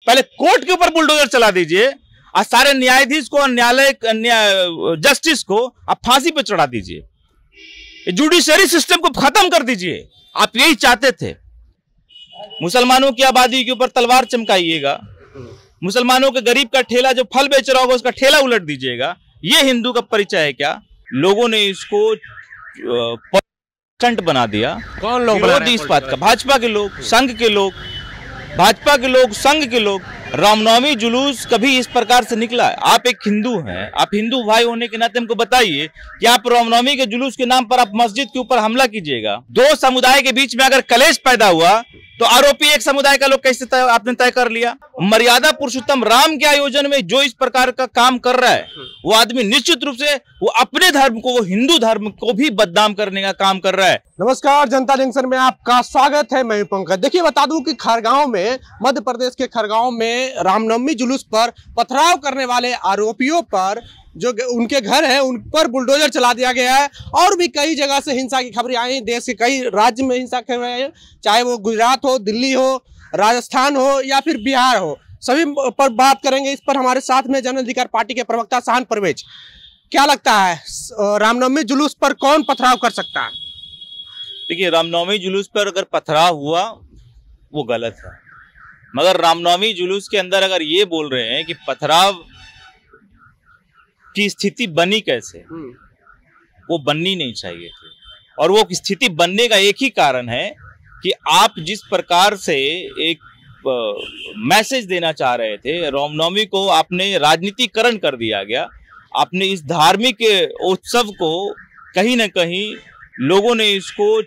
पहले कोर्ट के ऊपर बुलडोजर चला दीजिए और सारे न्यायाधीश को, न्यायालय जस्टिस को आप फांसी पे चढ़ा दीजिए। जुडिशरी सिस्टम को खत्म कर दीजिए। आप यही चाहते थे। मुसलमानों की आबादी के ऊपर तलवार चमकाइएगा, मुसलमानों के गरीब का ठेला जो फल बेच रहा होगा उसका ठेला उलट दीजिएगा। ये हिंदू का परिचय है क्या? लोगों ने इसको स्टंट बना दिया। कौन लोग विरोधी इस बात का? भाजपा के लोग, संघ के लोग, भाजपा के लोग, संघ के लोग। रामनवमी जुलूस कभी इस प्रकार से निकला है? आप एक हिंदू हैं, आप हिंदू भाई होने के नाते हमको बताइए कि आप रामनवमी के जुलूस के नाम पर आप मस्जिद के ऊपर हमला कीजिएगा। दो समुदाय के बीच में अगर कलेश पैदा हुआ तो आरोपी एक समुदाय का लोग कैसे आपने तय कर लिया? मर्यादा पुरुषोत्तम राम के आयोजन में जो इस प्रकार का काम कर रहा है वो आदमी निश्चित रूप से वो अपने धर्म को, वो हिंदू धर्म को भी बदनाम करने का काम कर रहा है। नमस्कार, जनता जंक्शन में आपका स्वागत है। मैं पंकज। देखिए, बता दूं कि खरगांव में, मध्य प्रदेश के खरगांव में रामनवमी जुलूस पर पथराव करने वाले आरोपियों पर जो उनके घर है उन पर बुलडोजर चला दिया गया है। और भी कई जगह से हिंसा की खबरें आई। देश के कई राज्य में हिंसा की खबरें आई, चाहे वो गुजरात हो, दिल्ली हो, राजस्थान हो या फिर बिहार हो, सभी पर बात करेंगे। इस पर हमारे साथ में जन अधिकार पार्टी के प्रवक्ता शान परवेज। क्या लगता है, रामनवमी जुलूस पर कौन पथराव कर सकता है? देखिए, रामनवमी जुलूस पर अगर पथराव हुआ वो गलत है, मगर रामनवमी जुलूस के अंदर अगर ये बोल रहे हैं कि पथराव की स्थिति बनी कैसे, वो बननी नहीं चाहिए थी। और वो स्थिति बनने का एक ही कारण है कि आप जिस प्रकार से एक मैसेज देना चाह रहे थे, रामनवमी को आपने राजनीतिकरण कर दिया गया। आपने इस धार्मिक उत्सव को कहीं ना कहीं लोगों ने इसको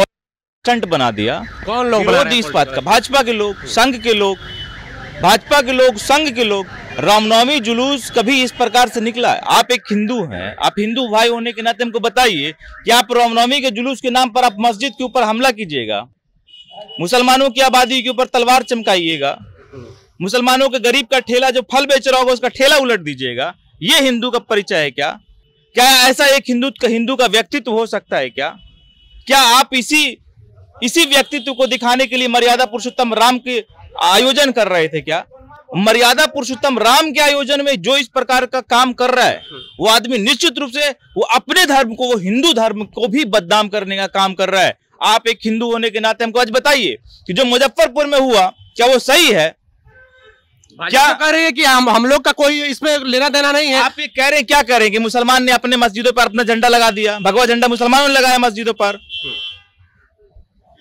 स्टंट बना दिया। कौन लोग? विरोधी इस बात का? भाजपा के लोग, संघ के लोग, भाजपा के लोग, संघ के लोग। रामनवमी जुलूस कभी इस प्रकार से निकला है? आप एक हिंदू हैं, आप हिंदू भाई होने के नाते हमको बताइए कि आप रामनवमी के जुलूस के नाम पर आप मस्जिद के ऊपर हमला कीजिएगा, मुसलमानों की आबादी के ऊपर तलवार चमकाइएगा, मुसलमानों के गरीब का ठेला जो फल बेच रहा होगा उसका ठेला उलट दीजिएगा। ये हिंदू का परिचय है क्या? क्या ऐसा एक हिंदू का व्यक्तित्व हो सकता है क्या? क्या आप इसी व्यक्तित्व को दिखाने के लिए मर्यादा पुरुषोत्तम राम के आयोजन कर रहे थे क्या? मर्यादा पुरुषोत्तम राम के आयोजन में जो इस प्रकार का काम कर रहा है वो आदमी निश्चित रूप से वो अपने धर्म को, वो हिंदू धर्म को भी बदनाम करने का काम कर रहा है। आप एक हिंदू होने के नाते हमको आज बताइए कि जो मुजफ्फरपुर में हुआ क्या वो सही है? क्या कह रहे हैं कि हम लोग का कोई इसमें लेना देना नहीं है? आप ये कह रहे हैं, क्या कह रहे हैं कि मुसलमान ने अपने मस्जिदों पर अपना झंडा लगा दिया, भगवा झंडा मुसलमानों ने लगाया मस्जिदों पर,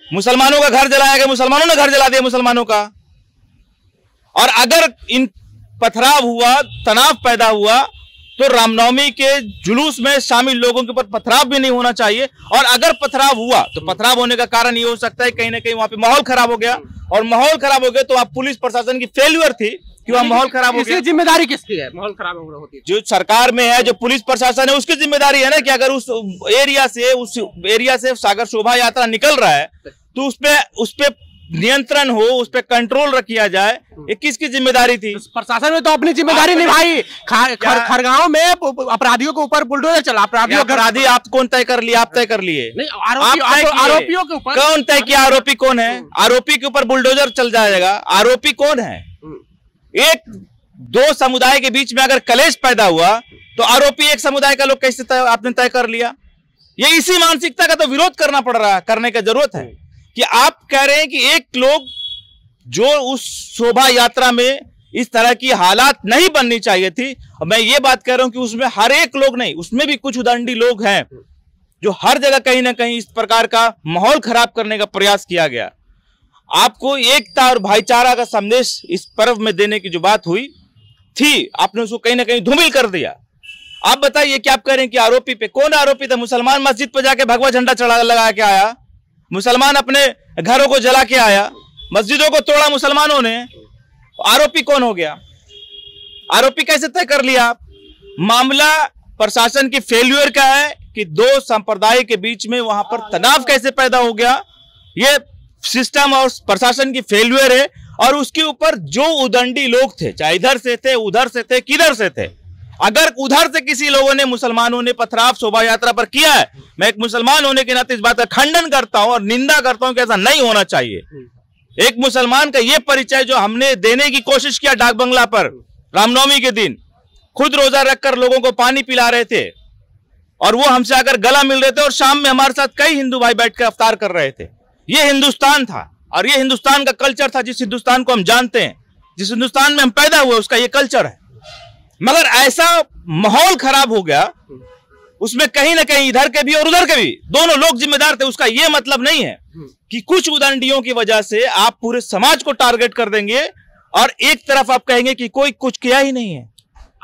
मुसलमानों का घर जलाया गया, मुसलमानों ने घर जला दिया मुसलमानों का। और अगर इन पथराव हुआ, तनाव पैदा हुआ तो रामनवमी के जुलूस में शामिल लोगों के ऊपर पथराव भी नहीं होना चाहिए। और अगर पथराव हुआ तो पथराव होने का कारण ये हो सकता है कहीं ना कहीं वहां पे माहौल खराब हो गया, और माहौल खराब हो गया तो आप पुलिस प्रशासन की फेल्यूर थी कि वहां माहौल खराब हो गया। जिम्मेदारी किसकी है? माहौल खराब होती है जो सरकार में है, जो पुलिस प्रशासन है, उसकी जिम्मेदारी है ना कि अगर उस एरिया से सागर शोभा यात्रा निकल रहा है तो उस पे नियंत्रण हो, उस पे कंट्रोल किया जाए। ये किसकी जिम्मेदारी थी? प्रशासन ने तो अपनी जिम्मेदारी निभाई। खरगांव में अपराधियों के ऊपर बुलडोजर चला। अपराधी आप कौन तय कर लिए? आप तय कर लिए? आरोपियों के ऊपर कौन तय किया? आरोपी कौन है? आरोपी के ऊपर बुलडोजर चल जाएगा? आरोपी कौन है? एक दो समुदाय के बीच में अगर कलेश पैदा हुआ तो आरोपी एक समुदाय का लोग कैसे आपने तय कर लिया? ये इसी मानसिकता का तो विरोध करना पड़ रहा है, करने का जरूरत है कि आप कह रहे हैं कि एक लोग जो उस शोभा यात्रा में इस तरह की हालात नहीं बननी चाहिए थी। और मैं ये बात कह रहा हूं कि उसमें हर एक लोग नहीं, उसमें भी कुछ उदंडी लोग हैं जो हर जगह कहीं ना कहीं इस प्रकार का माहौल खराब करने का प्रयास किया गया। आपको एकता और भाईचारा का संदेश इस पर्व में देने की जो बात हुई थी, आपने उसको कहीं ना कहीं धूमिल कर दिया। आप बताइए कि आप कह रहे हैं कि आरोपी पे कौन आरोपी था? मुसलमान मस्जिद पर जाके भगवा झंडा चढ़ा लगा के आया, मुसलमान अपने घरों को जला के आया, मस्जिदों को तोड़ा मुसलमानों ने। आरोपी कौन हो गया? आरोपी कैसे तय कर लिया आप? मामला प्रशासन की फेल्यूर का है कि दो संप्रदाय के बीच में वहां पर तनाव कैसे पैदा हो गया? ये सिस्टम और प्रशासन की फेल्यूर है। और उसके ऊपर जो उदंडी लोग थे, चाहे इधर से थे, उधर से थे, किधर से थे, अगर उधर से किसी लोगों ने, मुसलमानों ने पथराव शोभा यात्रा पर किया है, मैं एक मुसलमान होने के नाते इस बात का खंडन करता हूं और निंदा करता हूं कि ऐसा नहीं होना चाहिए। एक मुसलमान का ये परिचय जो हमने देने की कोशिश किया डाक बंगला पर रामनवमी के दिन, खुद रोजा रखकर लोगों को पानी पिला रहे थे और वो हमसे आकर गला मिल रहे थे और शाम में हमारे साथ कई हिंदू भाई बैठकर इफ्तार कर रहे थे। ये हिंदुस्तान था और ये हिंदुस्तान का कल्चर था, जिस हिंदुस्तान को हम जानते हैं, जिस हिंदुस्तान में हम पैदा हुए, उसका ये कल्चर है। मगर ऐसा माहौल खराब हो गया, उसमें कहीं ना कहीं इधर के भी और उधर के भी दोनों लोग जिम्मेदार थे। उसका ये मतलब नहीं है कि कुछ उदंडियों की वजह से आप पूरे समाज को टारगेट कर देंगे और एक तरफ आप कहेंगे कि कोई कुछ किया ही नहीं है।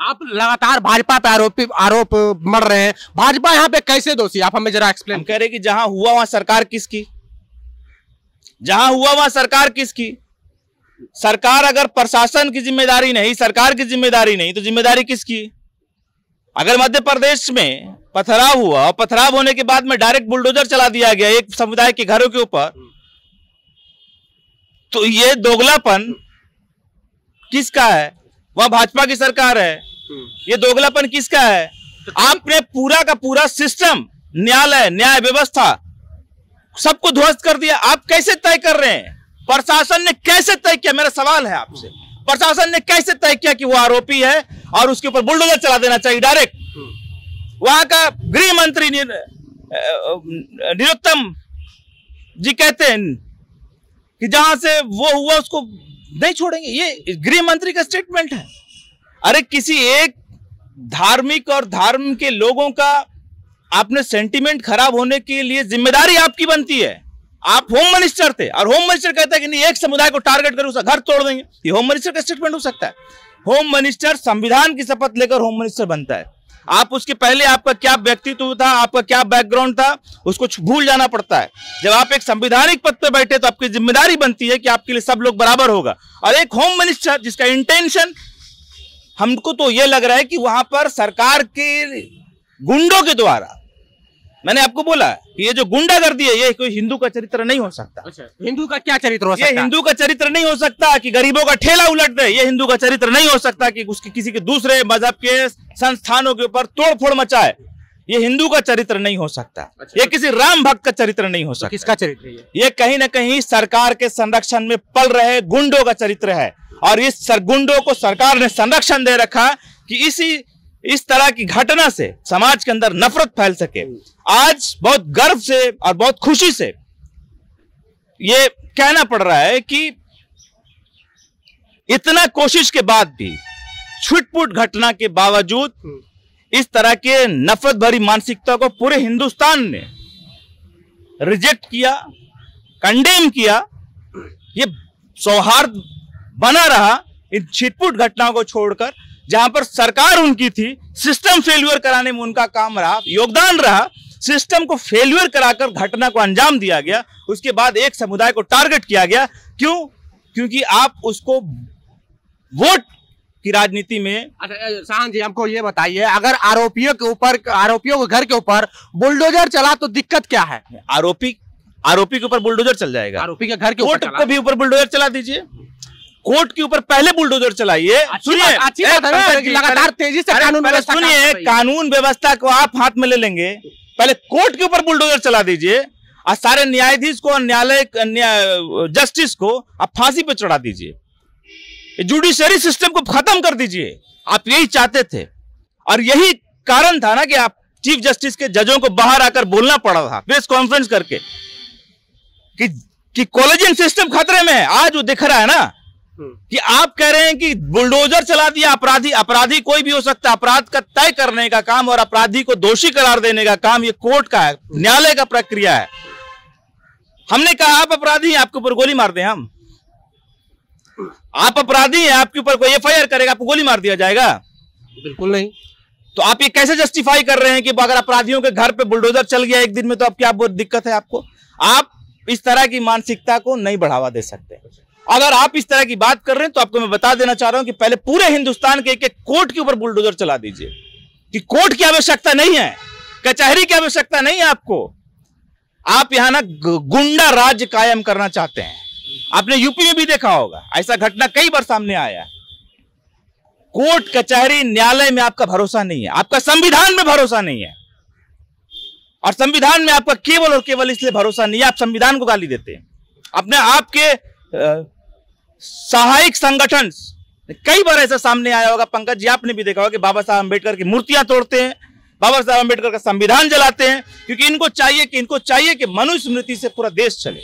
आप लगातार भाजपा पे आरोप मर रहे हैं, भाजपा यहाँ पे कैसे दोषी, आप हमें जरा एक्सप्लेन। हम कह रहे कि जहां हुआ वहां सरकार किसकी, जहां हुआ वहां सरकार किसकी? सरकार अगर प्रशासन की जिम्मेदारी नहीं, सरकार की जिम्मेदारी नहीं, तो जिम्मेदारी किसकी? अगर मध्य प्रदेश में पथराव हुआ और पथराव होने के बाद में डायरेक्ट बुलडोजर चला दिया गया एक समुदाय के घरों के ऊपर, तो ये दोगलापन किसका है? वह भाजपा की सरकार है। ये दोगलापन किसका है? आपने पूरा का पूरा सिस्टम, न्यायालय, न्याय व्यवस्था सबको ध्वस्त कर दिया। आप कैसे तय कर रहे हैं? प्रशासन ने कैसे तय किया? मेरा सवाल है आपसे, प्रशासन ने कैसे तय किया कि वो आरोपी है और उसके ऊपर बुलडोजर चला देना चाहिए डायरेक्ट? वहां का गृह मंत्री निरुत्तम जी कहते हैं कि जहां से वो हुआ उसको नहीं छोड़ेंगे। ये गृह मंत्री का स्टेटमेंट है। अरे किसी एक धार्मिक और धर्म के लोगों का आपने सेंटीमेंट खराब होने के लिए जिम्मेदारी आपकी बनती है। आप होम मिनिस्टर थे और होम मिनिस्टर कहता है कि नहीं, एक समुदाय को टारगेट कर उसका घर तोड़ देंगे। ये होम मिनिस्टर का स्टेटमेंट हो सकता है? होम मिनिस्टर संविधान की शपथ लेकर होम मिनिस्टर बनता है। आप उसके पहले आपका क्या व्यक्तित्व था, आपका क्या बैकग्राउंड था, उसको भूल जाना पड़ता है। जब आप एक संवैधानिक पद पर बैठे तो आपकी जिम्मेदारी बनती है कि आपके लिए सब लोग बराबर होगा। और एक होम मिनिस्टर जिसका इंटेंशन, हमको तो यह लग रहा है कि वहां पर सरकार के गुंडों के द्वारा, मैंने आपको बोला कि ये जो गुंडागर्दी है, ये कोई हिंदू का चरित्र नहीं हो सकता। अच्छा, हिंदू का क्या चरित्र हो सकता है? ये हिंदू का चरित्र नहीं हो सकता कि गरीबों का ठेला उलट दे। ये हिंदू का चरित्र नहीं हो सकता कि उसके किसी के दूसरे मजहब के संस्थानों के ऊपर तोड़फोड़ मचाए। ये हिंदू का चरित्र नहीं हो सकता। अच्छा, ये किसी राम भक्त का चरित्र नहीं हो सकता। किसका चरित्र है ये कहीं ना कहीं सरकार के संरक्षण में पल रहे गुंडों का चरित्र है। और इस गुंडों को सरकार ने संरक्षण दे रखा कि इस तरह की घटना से समाज के अंदर नफरत फैल सके। आज बहुत गर्व से और बहुत खुशी से ये कहना पड़ रहा है कि इतना कोशिश के बाद भी, छुटपुट घटना के बावजूद, इस तरह के नफरत भरी मानसिकता को पूरे हिंदुस्तान ने रिजेक्ट किया, कंडेम किया। ये सौहार्द बना रहा इन छिटपुट घटनाओं को छोड़कर, जहां पर सरकार उनकी थी, सिस्टम फेल्यूर कराने में उनका काम रहा, योगदान रहा। सिस्टम को फेल्यूर कराकर घटना को अंजाम दिया गया। उसके बाद एक समुदाय को टारगेट किया गया। क्यों? क्योंकि आप उसको वोट की राजनीति में। अच्छा शाहन जी, हमको ये बताइए, अगर आरोपियों के घर के ऊपर बुलडोजर चला तो दिक्कत क्या है? आरोपी के ऊपर बुलडोजर चल जाएगा? आरोपी के घर के कोर्ट को भी ऊपर बुलडोजर चला दीजिए। कोर्ट के ऊपर पहले बुलडोजर चलाइए। सुनिए, लगातार तेजी से कानून व्यवस्था, सुनिए, कानून व्यवस्था को आप हाथ में ले लेंगे, पहले कोर्ट के ऊपर बुलडोजर चला दीजिए और सारे न्यायाधीश को, न्यायालय जस्टिस को आप फांसी पे चढ़ा दीजिए। जुडिशरी सिस्टम को खत्म कर दीजिए। आप यही चाहते थे और यही कारण था ना कि आप चीफ जस्टिस के जजों को बाहर आकर बोलना पड़ा था प्रेस कॉन्फ्रेंस करके कि कॉलेजियन सिस्टम खतरे में है। आज वो दिख रहा है ना कि आप कह रहे हैं कि बुलडोजर चला दिया। अपराधी कोई भी हो सकता है। अपराध का तय करने का काम और अपराधी को दोषी करार देने का काम ये कोर्ट का है, न्यायालय का प्रक्रिया है। हमने कहा आप अपराधी हैं, आपके ऊपर गोली मार दें हम? आप अपराधी हैं, आपके ऊपर कोई एफआईआर करेगा, आपको गोली मार दिया जाएगा? बिल्कुल नहीं। तो आप ये कैसे जस्टिफाई कर रहे हैं कि अगर अपराधियों के घर पे बुलडोजर चल गया एक दिन में तो अब क्या दिक्कत है आपको? आप इस तरह की मानसिकता को नहीं बढ़ावा दे सकते। अगर आप इस तरह की बात कर रहे हैं तो आपको मैं बता देना चाह रहा हूं कि पहले पूरे हिंदुस्तान के एक कोर्ट के ऊपर बुलडोजर चला दीजिए। कि कोर्ट की आवश्यकता नहीं है, कचहरी की आवश्यकता नहीं है आपको। आप यहां ना गुंडा राज्य कायम करना चाहते हैं। आपने यूपी में भी देखा होगा, ऐसा घटना कई बार सामने आया। कोर्ट कचहरी न्यायालय में आपका भरोसा नहीं है, आपका संविधान में भरोसा नहीं है। और संविधान में आपका केवल और केवल इसलिए भरोसा नहीं है, आप संविधान को गाली देते हैं। अपने आपके सहायक संगठन, कई बार ऐसा सामने आया होगा पंकज जी, आपने भी देखा होगा कि बाबा साहब अम्बेडकर की मूर्तियां तोड़ते हैं, बाबा साहब अम्बेडकर का संविधान जलाते हैं, क्योंकि इनको चाहिए कि मनुस्मृति से पूरा देश चले,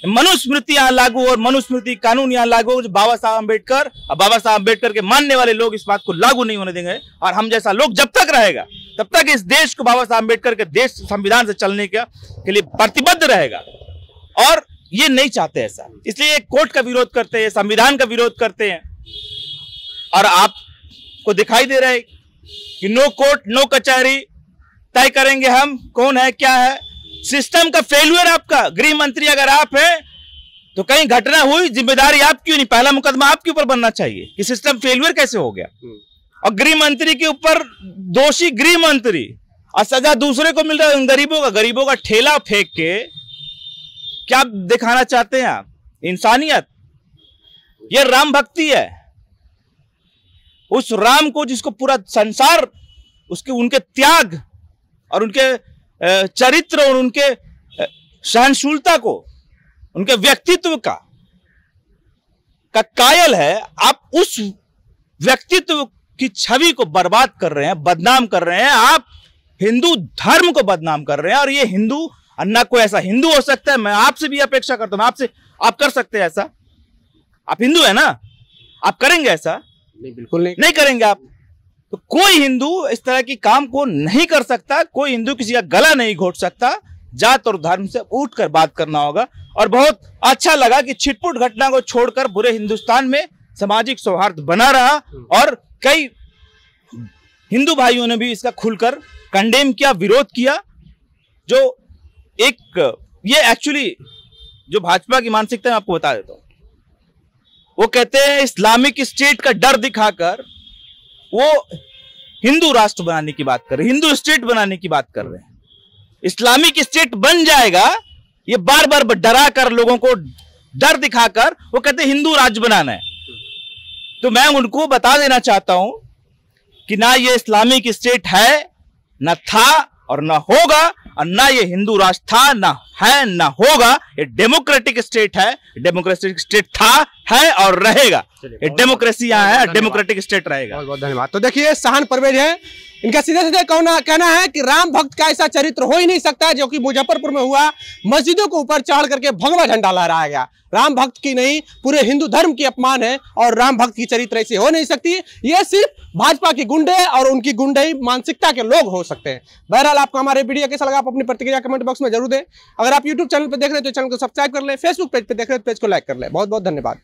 मनुस्मृति यहाँ लागू और मनुस्मृति कानून यहाँ लागू हो। बाबा साहब अम्बेडकर और बाबा साहब अम्बेडकर के मानने वाले लोग इस बात को लागू नहीं होने देंगे, और हम जैसा लोग जब तक रहेगा तब तक इस देश को बाबा साहब अम्बेडकर के देश संविधान से चलने के लिए प्रतिबद्ध रहेगा। और ये नहीं चाहते ऐसा, इसलिए कोर्ट का विरोध करते हैं, संविधान का विरोध करते हैं। और आपको दिखाई दे रहा है कि नो कोर्ट नो कचहरी, तय करेंगे हम कौन है क्या है। सिस्टम का फेल्यूर आपका, गृह मंत्री अगर आप हैं तो कहीं घटना हुई, जिम्मेदारी आप क्यों नहीं, पहला मुकदमा आपके ऊपर बनना चाहिए कि सिस्टम फेल्यूर कैसे हो गया। और गृह मंत्री के ऊपर दोषी गृह मंत्री और सजा दूसरे को मिल रहा है, गरीबों का ठेला फेंक के क्या दिखाना चाहते हैं आप? इंसानियत, यह राम भक्ति है। उस राम को जिसको पूरा संसार उसके उनके त्याग और उनके चरित्र और उनके सहनशीलता को, उनके व्यक्तित्व का कायल है, आप उस व्यक्तित्व की छवि को बर्बाद कर रहे हैं, बदनाम कर रहे हैं। आप हिंदू धर्म को बदनाम कर रहे हैं। और ये हिंदू अन्ना कोई ऐसा हिंदू हो सकता है, मैं आपसे भी अपेक्षा करता हूं, आपसे, आप कर सकते हैं ऐसा? आप हिंदू है ना, आप करेंगे ऐसा? नहीं, बिल्कुल नहीं करेंगे आप। तो कोई हिंदू इस तरह की काम को नहीं कर सकता, कोई हिंदू किसी का गला नहीं घोट सकता। जात और धर्म से उठकर बात करना होगा। और बहुत अच्छा लगा कि छिटपुट घटना को छोड़कर पूरे हिंदुस्तान में सामाजिक सौहार्द बना रहा, और कई हिंदू भाइयों ने भी इसका खुलकर कंडेम किया, विरोध किया। जो एक ये एक्चुअली जो भाजपा की मानसिकता है, मैं आपको बता देता हूं। वो कहते हैं इस्लामिक स्टेट का डर दिखाकर वो हिंदू राष्ट्र बनाने की बात कर रहे हैं, हिंदू स्टेट बनाने की बात कर रहे हैं। इस्लामिक स्टेट बन जाएगा, ये बार बार डरा कर, लोगों को डर दिखाकर वो कहते हैं हिंदू राज्य बनाना है। तो मैं उनको बता देना चाहता हूं कि ना ये इस्लामिक स्टेट है, ना था और ना होगा, और ना ये हिंदू राष्ट्र था, ना है ना होगा। ये डेमोक्रेटिक स्टेट है, डेमोक्रेटिक स्टेट था, है और रहेगा। ये डेमोक्रेसी यहाँ है, डेमोक्रेटिक स्टेट रहेगा। बहुत बहुत धन्यवाद। तो देखिए, शान परवेज है, इनका सीधे सीधे कहना है कि राम भक्त का ऐसा चरित्र हो ही नहीं सकता जो कि मुजफ्फरपुर में हुआ। मस्जिदों के ऊपर चढ़ करके भगवा झंडा लहराया गया। राम भक्त की नहीं, पूरे हिंदू धर्म की अपमान है, और राम भक्त की चरित्र ऐसी हो नहीं सकती। ये सिर्फ भाजपा की गुंडे और उनकी गुंडई मानसिकता के लोग हो सकते हैं। बहरहाल, आपको हमारे वीडियो कैसा लगा, आप अपनी प्रतिक्रिया कमेंट बॉक्स में जरूर दें। अगर आप यूट्यूब चैनल पर देख रहे हैं तो चैनल को सब्सक्राइब कर लें, फेसबुक पेज पे देख रहे हैं तो पेज को लाइक कर लें। बहुत बहुत धन्यवाद।